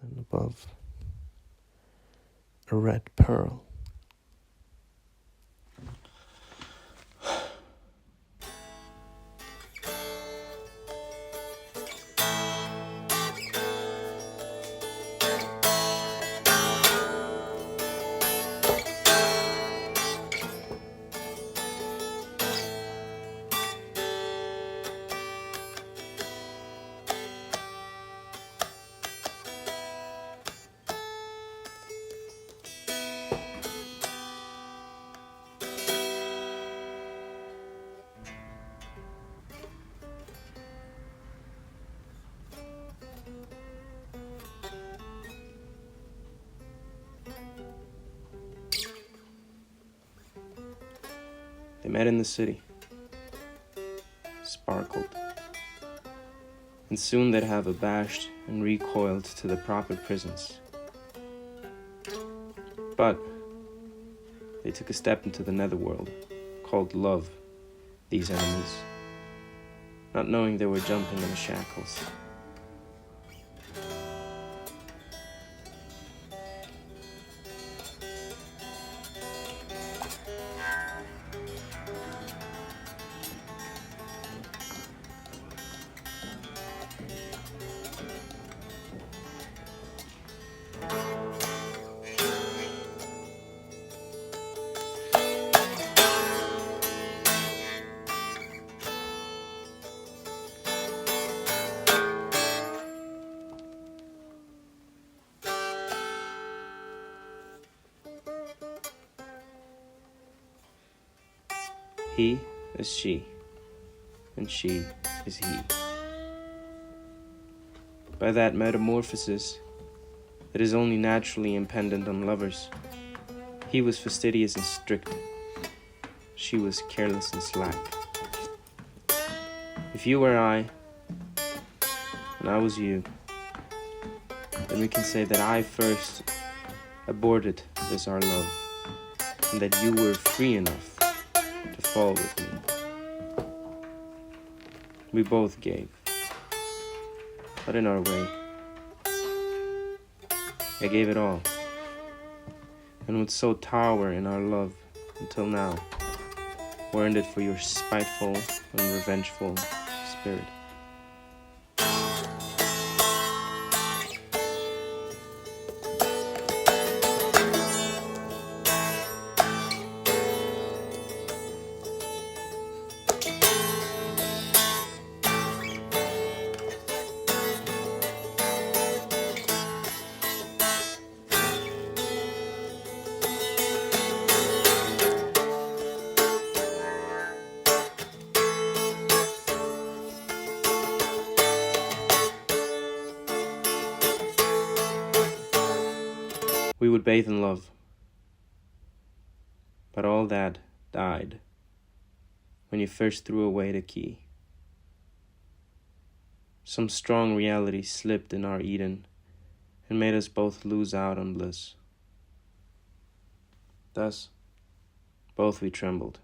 and above a red pearl. They met in the city, sparkled, and soon they'd have abashed and recoiled to the proper prisons. But they took a step into the netherworld, called love, these enemies, not knowing they were jumping in the shackles. He is she, and she is he. By that metamorphosis that is only naturally impendent on lovers, he was fastidious and strict, she was careless and slack. If you were I, and I was you, then we can say that I first aborted this our love, and that you were free enough to fall with me. We both gave, but in our way. I gave it all, and would so tower in our love until now, weren't it for your spiteful and revengeful spirit. We would bathe in love, but all that died when you first threw away the key. Some strong reality slipped in our Eden and made us both lose out on bliss. Thus, both we trembled.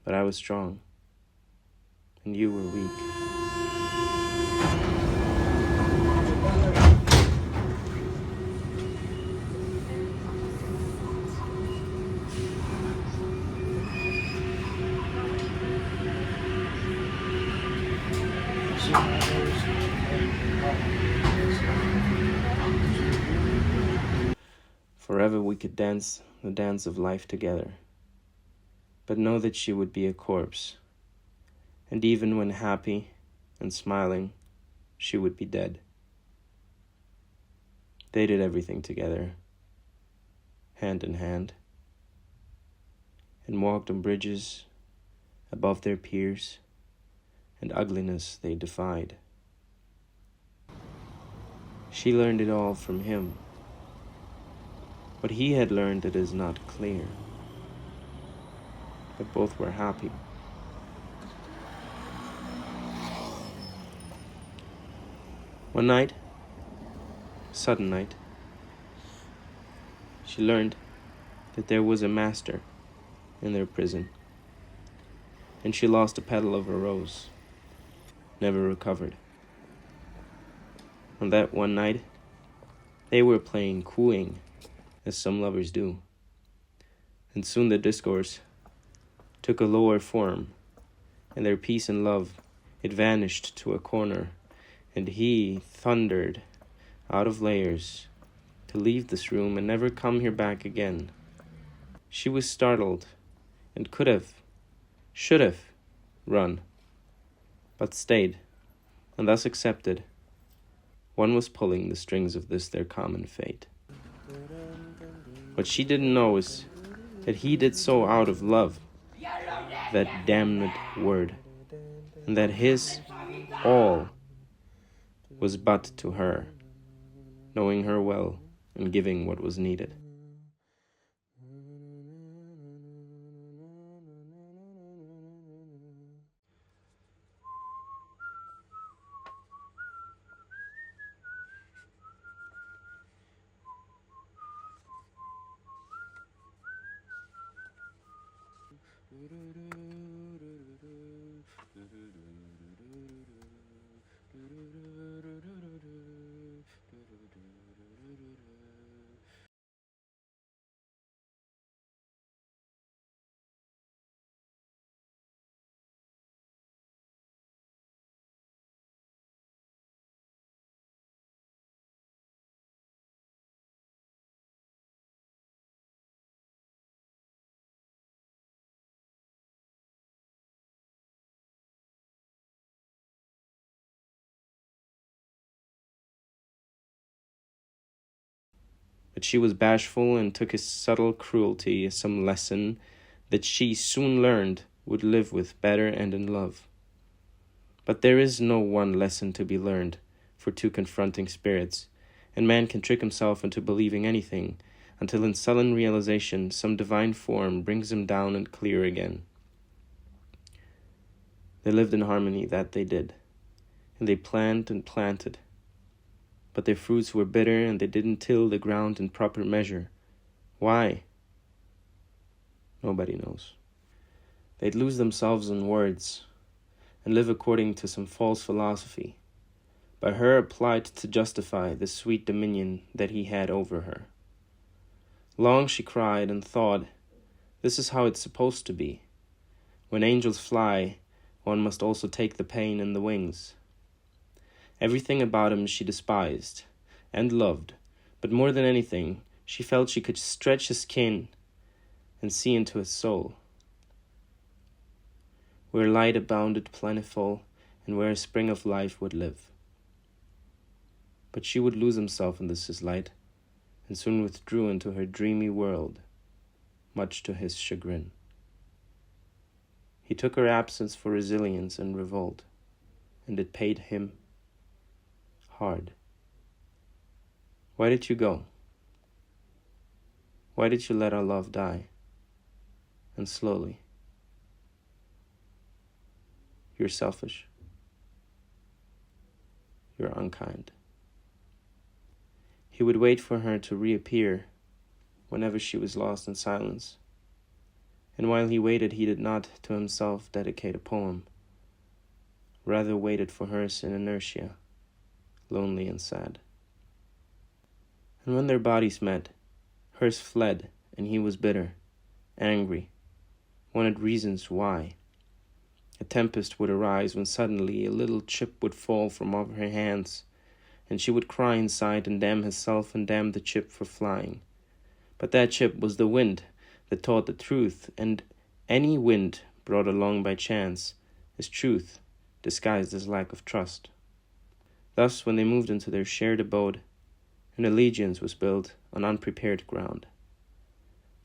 But I was strong, and you were weak. Forever we could dance the dance of life together, but know that she would be a corpse, and even when happy and smiling, she would be dead. They did everything together, hand in hand, and walked on bridges above their peers, and ugliness they defied. She learned it all from him. What he had learned, it is not clear, but both were happy. One night, sudden night, she learned that there was a master in their prison, and she lost a petal of a rose, never recovered. On that one night, they were playing cooing, as some lovers do, and soon the discourse took a lower form, and their peace and love, it vanished to a corner, and he thundered out of layers to leave this room and never come here back again. She was startled, and could have, should have, run, but stayed, and thus accepted. One was pulling the strings of this their common fate. What she didn't know is that he did so out of love, that damned word, and that his all was but to her, knowing her well and giving what was needed. But she was bashful and took his subtle cruelty as some lesson that she soon learned would live with better and in love. But there is no one lesson to be learned for two confronting spirits, and man can trick himself into believing anything until in sullen realization some divine form brings him down and clear again. They lived in harmony, that they did, and they planned and planted, but their fruits were bitter and they didn't till the ground in proper measure. Why? Nobody knows. They'd lose themselves in words and live according to some false philosophy, by her applied to justify the sweet dominion that he had over her. Long she cried and thought, this is how it's supposed to be. When angels fly, one must also take the pain in the wings. Everything about him she despised and loved, but more than anything, she felt she could stretch his skin and see into his soul, where light abounded plentiful and where a spring of life would live. But she would lose himself in this his light, and soon withdrew into her dreamy world, much to his chagrin. He took her absence for resilience and revolt, and it paid him hard. Why did you go? Why did you let our love die? And slowly. You're selfish. You're unkind. He would wait for her to reappear whenever she was lost in silence. And while he waited, he did not to himself dedicate a poem, rather waited for hers in inertia, lonely and sad. And when their bodies met, hers fled, and he was bitter, angry, wanted reasons why. A tempest would arise when suddenly a little chip would fall from off her hands, and she would cry inside and damn herself and damn the chip for flying. But that chip was the wind that taught the truth, and any wind brought along by chance is truth disguised as lack of trust. Thus, when they moved into their shared abode, an allegiance was built on unprepared ground.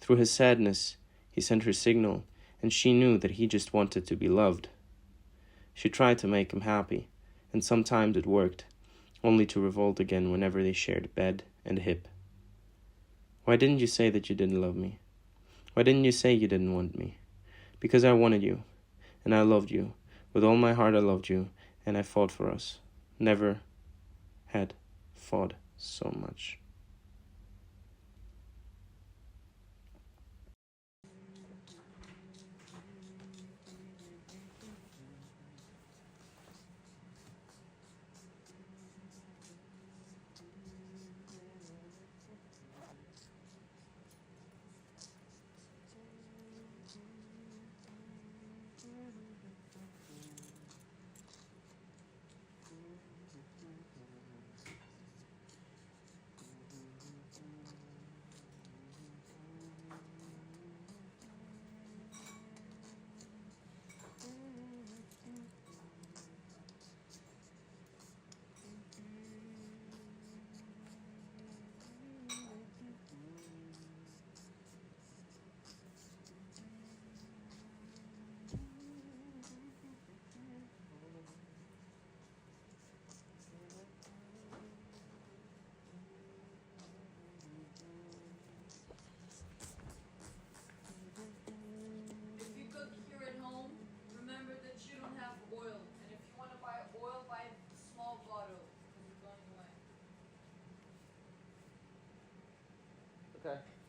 Through his sadness, he sent her signal, and she knew that he just wanted to be loved. She tried to make him happy, and sometimes it worked, only to revolt again whenever they shared bed and hip. Why didn't you say that you didn't love me? Why didn't you say you didn't want me? Because I wanted you, and I loved you. With all my heart I loved you, and I fought for us. Never had fought so much. Okay.